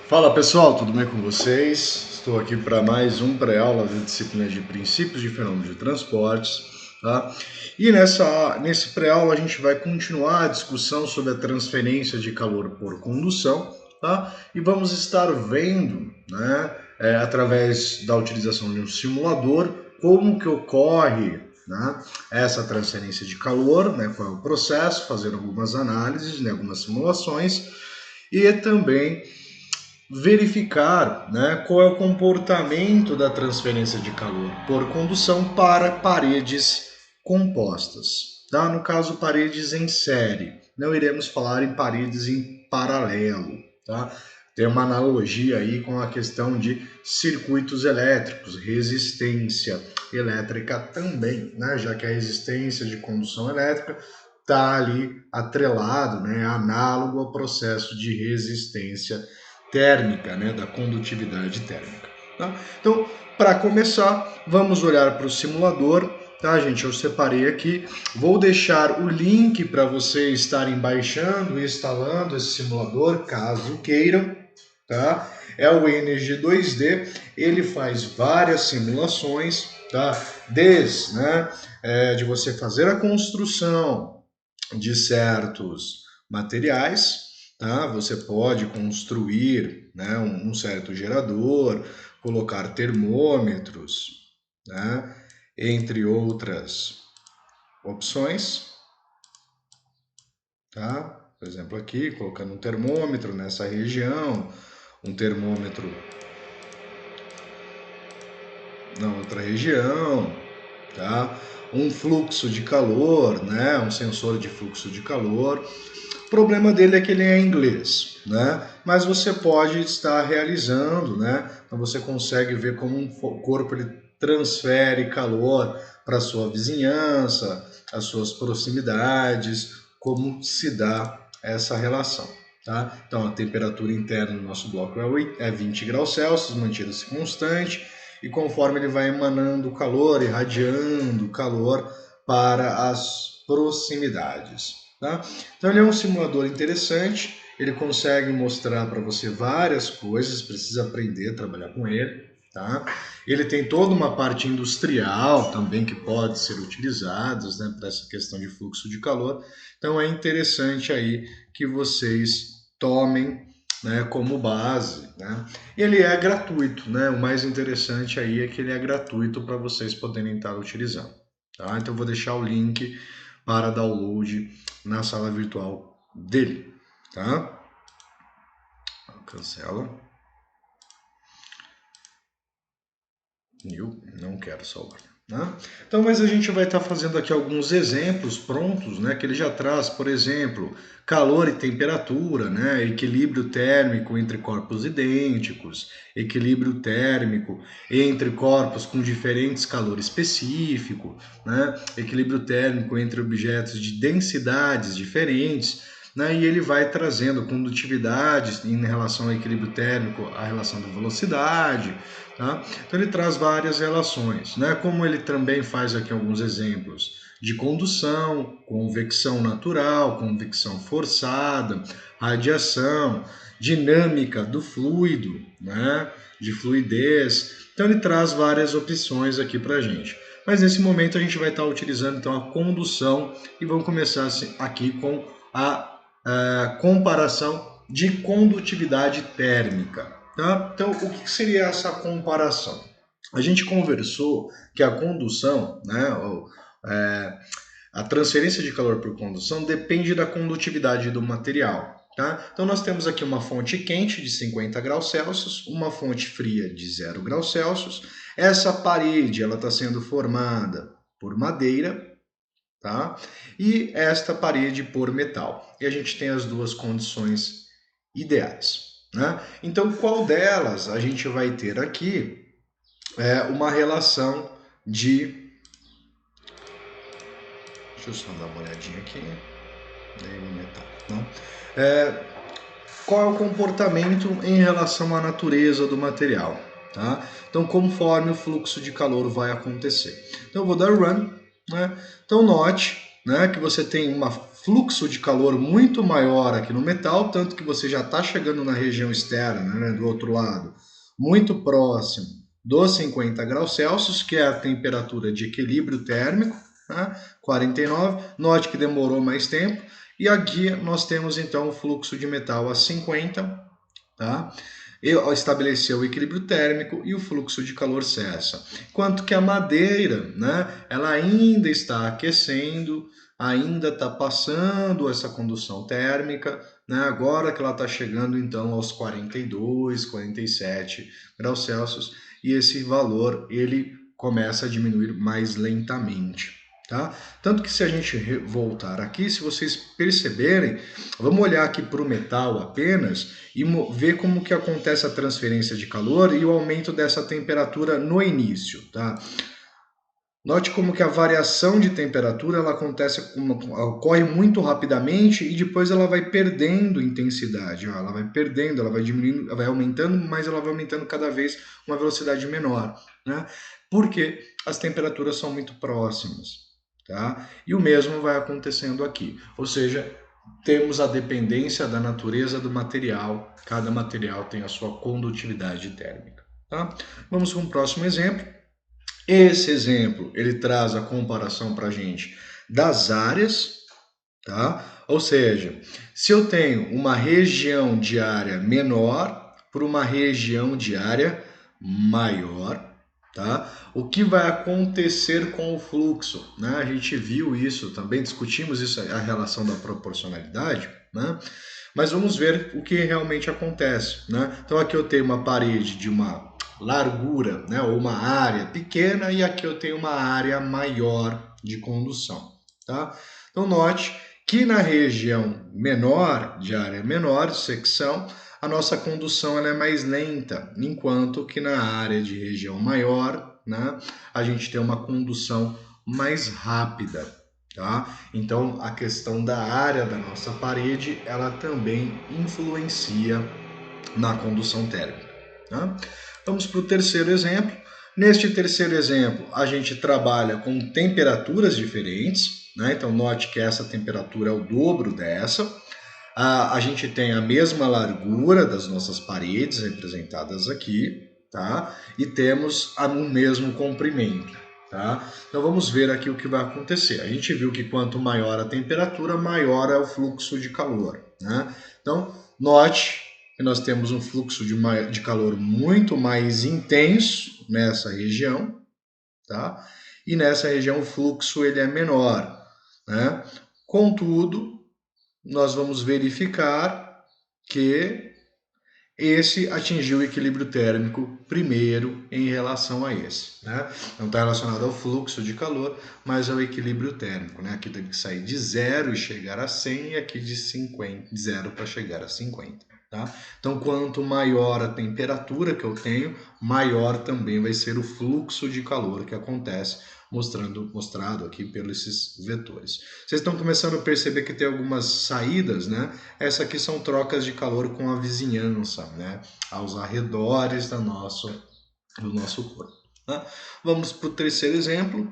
Fala pessoal, tudo bem com vocês? Estou aqui para mais um pré-aula da disciplina de Princípios de Fenômenos de Transportes, tá? E nesse pré-aula a gente vai continuar a discussão sobre a transferência de calor por condução, tá? E vamos estar vendo, né, através da utilização de um simulador, como que ocorre, né, essa transferência de calor, né, qual é o processo, fazer algumas análises, né, algumas simulações, e também verificar, né, qual é o comportamento da transferência de calor por condução para paredes compostas. Tá? No caso, paredes em série. Não iremos falar em paredes em paralelo. Tá? Tem uma analogia aí com a questão de circuitos elétricos, resistência elétrica também, né? Já que a resistência de condução elétrica está ali atrelado, né, análogo ao processo de resistência térmica, né, da condutividade térmica. Tá? Então, para começar, vamos olhar para o simulador. Tá, gente? Eu separei aqui. Vou deixar o link para vocês estarem baixando e instalando esse simulador, caso queiram. Tá? É o Energy 2D. Ele faz várias simulações, tá? Desde, né, de você fazer a construção de certos materiais. Tá? Você pode construir, né, um certo gerador, colocar termômetros, né, entre outras opções. Tá? Por exemplo, aqui, colocando um termômetro nessa região, um termômetro na outra região, tá? Um fluxo de calor, né, um sensor de fluxo de calor. O problema dele é que ele é em inglês, né? Mas você pode estar realizando, né? Então você consegue ver como um corpo ele transfere calor para a sua vizinhança, as suas proximidades, como se dá essa relação. Tá? Então a temperatura interna do nosso bloco é 20 graus Celsius, mantida-se constante, e conforme ele vai emanando calor, irradiando calor para as proximidades. Tá? Então ele é um simulador interessante, ele consegue mostrar para você várias coisas, precisa aprender a trabalhar com ele. Tá? Ele tem toda uma parte industrial também que pode ser utilizada, né, para essa questão de fluxo de calor. Então é interessante aí que vocês tomem, né, como base. Né? Ele é gratuito, né? O mais interessante aí é que ele é gratuito para vocês poderem estar utilizando. Tá? Então eu vou deixar o link para download na sala virtual dele, tá? Cancela. New, não quero salvar. Né? Então, mas a gente vai estar fazendo aqui alguns exemplos prontos, né? Que ele já traz, por exemplo, calor e temperatura, né? Equilíbrio térmico entre corpos idênticos, equilíbrio térmico entre corpos com diferentes calor específico, né? Equilíbrio térmico entre objetos de densidades diferentes. Né, e ele vai trazendo condutividade em relação ao equilíbrio térmico, a relação da velocidade. Tá? Então ele traz várias relações, né? Como ele também faz aqui alguns exemplos de condução, convecção natural, convecção forçada, radiação, dinâmica do fluido, né? De fluidez. Então ele traz várias opções aqui para a gente. Mas nesse momento a gente vai estar utilizando então a condução e vamos começar aqui com a comparação de condutividade térmica. Tá? Então, o que seria essa comparação? A gente conversou que a condução, né, a transferência de calor por condução depende da condutividade do material. Tá? Então, nós temos aqui uma fonte quente de 50 graus Celsius, uma fonte fria de 0 graus Celsius. Essa parede está sendo formada por madeira, tá? E esta parede por metal. E a gente tem as duas condições ideais. Né? Então, qual delas a gente vai ter aqui uma relação de... Deixa eu só dar uma olhadinha aqui. Metal, né? Qual é o comportamento em relação à natureza do material? Tá? Então, conforme o fluxo de calor vai acontecer. Então, eu vou dar run. Né? Então, note, né, que você tem uma fluxo de calor muito maior aqui no metal, tanto que você já está chegando na região externa, né, do outro lado, muito próximo dos 50 graus Celsius, que é a temperatura de equilíbrio térmico, né, 49. Note que demorou mais tempo. E aqui nós temos então o fluxo de metal a 50, tá? Estabeleceu o equilíbrio térmico e o fluxo de calor cessa. Enquanto que a madeira, né, ela ainda está aquecendo, ainda está passando essa condução térmica, né, agora que ela está chegando então aos 42, 47 graus Celsius, e esse valor ele começa a diminuir mais lentamente. Tá? Tanto que se a gente voltar aqui, se vocês perceberem, vamos olhar aqui para o metal apenas e ver como que acontece a transferência de calor e o aumento dessa temperatura no início. Tá? Note como que a variação de temperatura ela ocorre muito rapidamente e depois ela vai perdendo intensidade. Ó, ela vai perdendo, ela vai diminuindo, ela vai aumentando, mas ela vai aumentando cada vez uma velocidade menor. Né? Porque as temperaturas são muito próximas. Tá? E o mesmo vai acontecendo aqui, ou seja, temos a dependência da natureza do material, cada material tem a sua condutividade térmica. Tá? Vamos com o próximo exemplo. Esse exemplo ele traz a comparação para a gente das áreas, tá? Ou seja, se eu tenho uma região de área menor por uma região de área maior, tá? O que vai acontecer com o fluxo? Né? A gente viu isso, também discutimos isso, a relação da proporcionalidade, né? Mas vamos ver o que realmente acontece. Né? Então aqui eu tenho uma parede de uma largura, né? Ou uma área pequena, e aqui eu tenho uma área maior de condução. Tá? Então note que na região menor, de área menor, secção, a nossa condução ela é mais lenta, enquanto que na área de região maior, né, a gente tem uma condução mais rápida. Tá? Então, a questão da área da nossa parede, ela também influencia na condução térmica. Tá? Vamos para o terceiro exemplo. Neste terceiro exemplo, a gente trabalha com temperaturas diferentes. Né? Então, note que essa temperatura é o dobro dessa. A gente tem a mesma largura das nossas paredes representadas aqui, tá? E temos o mesmo comprimento, tá? Então vamos ver aqui o que vai acontecer. A gente viu que quanto maior a temperatura, maior é o fluxo de calor, né? Então, note que nós temos um fluxo de calor muito mais intenso nessa região, tá? E nessa região o fluxo ele é menor, né? Contudo, nós vamos verificar que esse atingiu o equilíbrio térmico primeiro em relação a esse. Né? Não está relacionado ao fluxo de calor, mas ao equilíbrio térmico. Né? Aqui tem que sair de 0 e chegar a 100, e aqui de 0 para chegar a 50. Tá? Então, quanto maior a temperatura que eu tenho, maior também vai ser o fluxo de calor que acontece, mostrado aqui pelos esses vetores. Vocês estão começando a perceber que tem algumas saídas, né? Essas aqui são trocas de calor com a vizinhança, né? Aos arredores do nosso corpo. Tá? Vamos para o terceiro exemplo.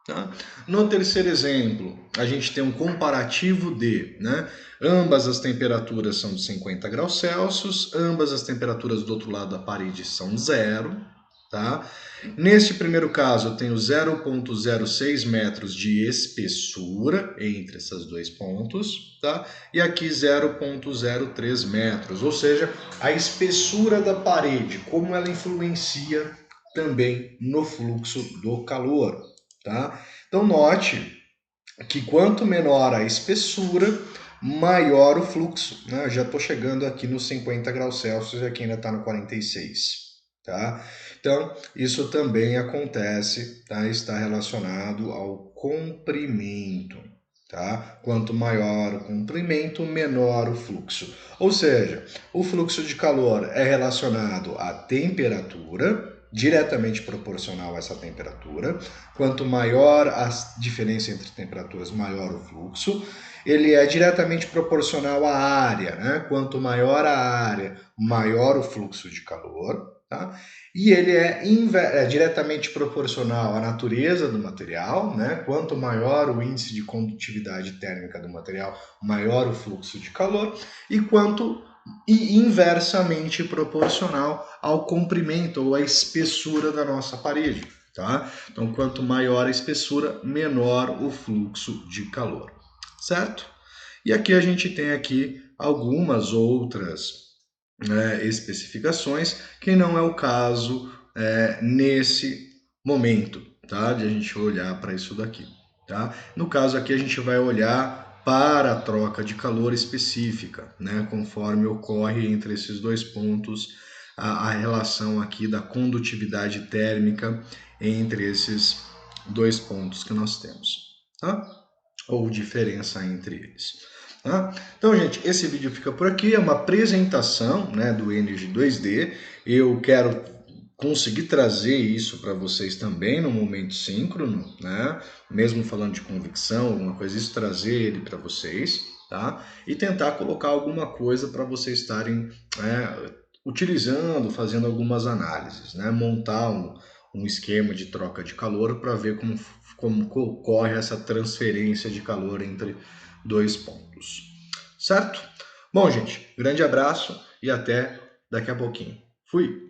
Tá? No terceiro exemplo, a gente tem um comparativo de, né? Ambas as temperaturas são de 50 graus Celsius, ambas as temperaturas do outro lado da parede são 0. Tá? Neste primeiro caso, eu tenho 0,06 metros de espessura entre esses dois pontos, tá? E aqui 0,03 metros, ou seja, a espessura da parede, como ela influencia também no fluxo do calor. Tá? Então note que quanto menor a espessura, maior o fluxo. Né? Eu já estou chegando aqui nos 50 graus Celsius e aqui ainda está no 46. Tá? Então, isso também acontece, tá? Está relacionado ao comprimento. Tá? Quanto maior o comprimento, menor o fluxo. Ou seja, o fluxo de calor é relacionado à temperatura, diretamente proporcional a essa temperatura. Quanto maior a diferença entre temperaturas, maior o fluxo. Ele é diretamente proporcional à área, né? Quanto maior a área, maior o fluxo de calor. tá? E ele é diretamente proporcional à natureza do material, né? Quanto maior o índice de condutividade térmica do material, maior o fluxo de calor, e inversamente proporcional ao comprimento ou à espessura da nossa parede, tá? Então, quanto maior a espessura, menor o fluxo de calor, certo? E aqui a gente tem aqui algumas outras especificações, que não é o caso nesse momento, tá? De a gente olhar para isso daqui, tá? No caso aqui a gente vai olhar para a troca de calor específica, né? Conforme ocorre entre esses dois pontos a relação aqui da condutividade térmica entre esses dois pontos que nós temos, tá? Ou diferença entre eles. Tá? Então, gente, esse vídeo fica por aqui, é uma apresentação, né, do Energy 2D. Eu quero conseguir trazer isso para vocês também no momento síncrono, né? Mesmo falando de convecção, alguma coisa, isso trazer ele para vocês, tá? E tentar colocar alguma coisa para vocês estarem utilizando, fazendo algumas análises, né? Montar um esquema de troca de calor para ver como ocorre essa transferência de calor entre dois pontos. Certo? Bom, gente, grande abraço e até daqui a pouquinho. Fui!